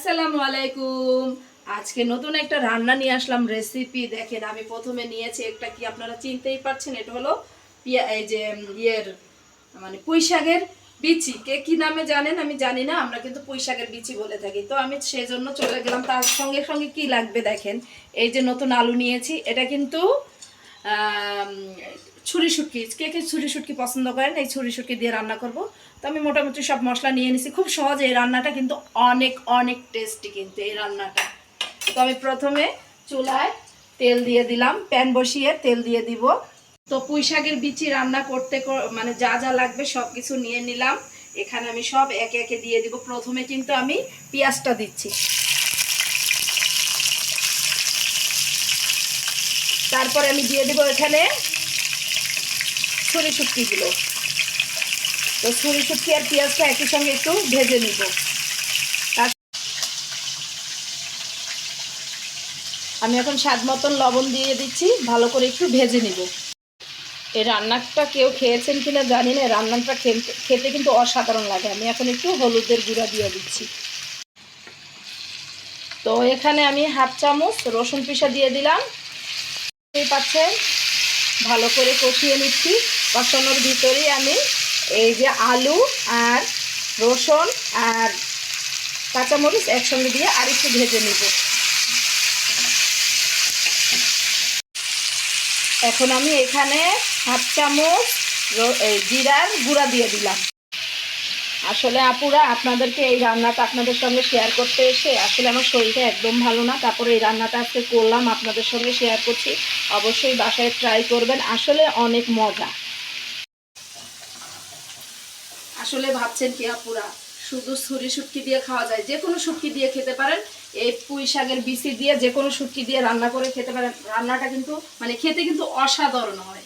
আসসালামু আলাইকুম। আজকে নতুন একটা রান্না নিয়ে আসলাম রেসিপি। দেখেন আমি প্রথমে নিয়েছি একটা, কি আপনারা চিনতেই পারছেন, এটা হলো এই যে মানে পুঁই শাকের বিচি। কে কি নামে জানেন আমি জানি না, আমরা কিন্তু পুঁই শাকের বিচি বলে থাকি। তো আমি সেজন্য চলে গেলাম। তার সঙ্গে সঙ্গে কি লাগবে দেখেন, এই যে নতুন আলু নিয়েছি, এটা কিন্তু ছুরি শুটকি। কে কে ছুরি শুটকি পছন্দ করেন, এই ছুরি শুটকি দিয়ে রান্না করব। তো আমি মোটামুটি সব মশলা নিয়ে নিছি। খুব সহজ এই রান্নাটা, কিন্তু অনেক অনেক টেস্টি কিন্তু এই রান্নাটা। তো আমি প্রথমে চুলায় তেল দিয়ে দিলাম, প্যান বসিয়ে তেল দিয়ে দিব। তো পুঁই শাকের বিচি রান্না করতে মানে যা যা লাগবে সব কিছু নিয়ে নিলাম। এখানে আমি সব একে একে দিয়ে দিব। প্রথমে কিন্তু আমি পেঁয়াজটা দিচ্ছি, তারপরে আমি দিয়ে দিব এখানে ছুরি শুটকিগুলো। তো ছুরি শুটকি আর পেঁয়াজটা একই সঙ্গে একটু ভেজে নিব। আমি এখন স্বাদ মতন লবণ দিয়ে দিচ্ছি, ভালো করে একটু ভেজে নিব। এই রান্নাটা কেউ খেয়েছেন কিনা জানি না, রান্নাটা খেতে কিন্তু অসাধারণ লাগে। আমি এখন একটু হলুদের গুঁড়া দিয়ে দিচ্ছি। তো এখানে আমি হাফ চামচ রসুন পিষা দিয়ে দিলাম। এই পাচ্ছেন, ভালো করে কষিয়ে নিচ্ছি। কষানোর ভিতরেই আমি এই যে আলু আর রসুন আর কাঁচামরিচ একসঙ্গে দিয়ে আরেকটু ভেজে নিব। এখন আমি এখানে হাফ চামচ জিরার গুঁড়া দিয়ে দিলাম। আসলে আপুরা, আপনাদেরকে এই রান্নাটা আপনাদের সঙ্গে শেয়ার করতে এসে আসলে আমার শরীরটা একদম ভালো না, তারপরে এই রান্নাটা আজকে করলাম, আপনাদের সঙ্গে শেয়ার করছি। অবশ্যই বাসায় ট্রাই করবেন, আসলে অনেক মজা। আসলে ভাবছেন কি আপুরা, শুধু ছুরি শুটকি দিয়ে খাওয়া যায়? যে কোনো শুটকি দিয়ে খেতে পারেন। এই পুঁই শাকের বিচি দিয়ে যে কোনো শুটকি দিয়ে রান্না করে খেতে পারেন। রান্নাটা কিন্তু মানে খেতে কিন্তু অসাধারণ হয়।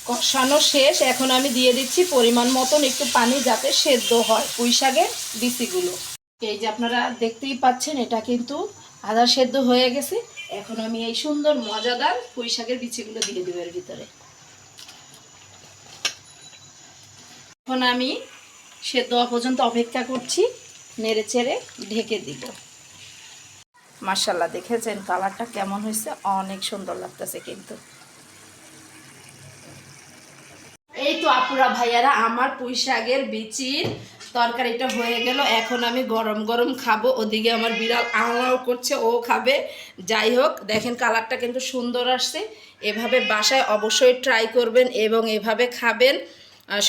কষানো শেষ, এখন আমি দিয়ে দিচ্ছি পরিমাণ মতন একটু পানি, যাতে সেদ্ধ হয় পুঁই শাকের বিচিগুলো। এই যে আপনারা দেখতেই পাচ্ছেন, এটা কিন্তু আধা সেদ্ধ হয়ে গেছে। এখন আমি এই সুন্দর মজাদার পুঁই শাকের বিচিগুলো দিয়ে দেবো এর ভিতরে। এখন আমি সেদ্ধ হওয়া পর্যন্ত অপেক্ষা করছি, নেড়ে চেড়ে ঢেকে দিব। মাশাআল্লাহ, দেখেছেন কালারটা কেমন হয়েছে? অনেক সুন্দর লাগতেছে কিন্তু। এই তো আপুরা ভাইয়ারা, আমার পুঁই শাকের বিচির তরকারিটা হয়ে গেল। এখন আমি গরম গরম খাবো। ওদিকে আমার বিড়াল আও করছে, ও খাবে। যাই হোক, দেখেন কালারটা কিন্তু সুন্দর আসছে। এভাবে বাসায় অবশ্যই ট্রাই করবেন এবং এভাবে খাবেন।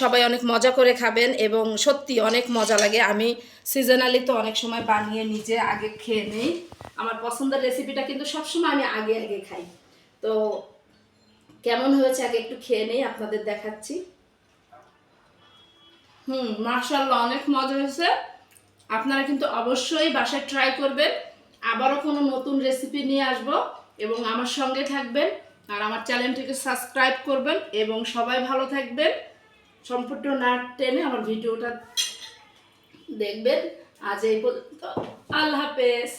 সবাই অনেক মজা করে খাবেন এবং সত্যি অনেক মজা লাগে। আমি সিজনালি তো অনেক সময় বানিয়ে নিজে আগে খেয়ে নিই। আমার পছন্দের রেসিপিটা কিন্তু সবসময় আমি আগে আগে খাই। তো কেমন হয়েছে আগে একটু খেয়ে নেই, আপনাদের দেখাচ্ছি। মাশাআল্লাহ, অনেক মজা হয়েছে। আপনারা কিন্তু অবশ্যই বাসায় ট্রাই করবেন। আবারও কোনো নতুন রেসিপি নিয়ে আসব এবং আমার সঙ্গে থাকবেন। আর আমার চ্যানেলটিকে সাবস্ক্রাইব করবেন এবং সবাই ভালো থাকবেন। সম্পূর্ণ না টেনে আমার ভিডিওটা দেখবেন। আজ এই পর্যন্ত, আল্লাহ হাফেজ।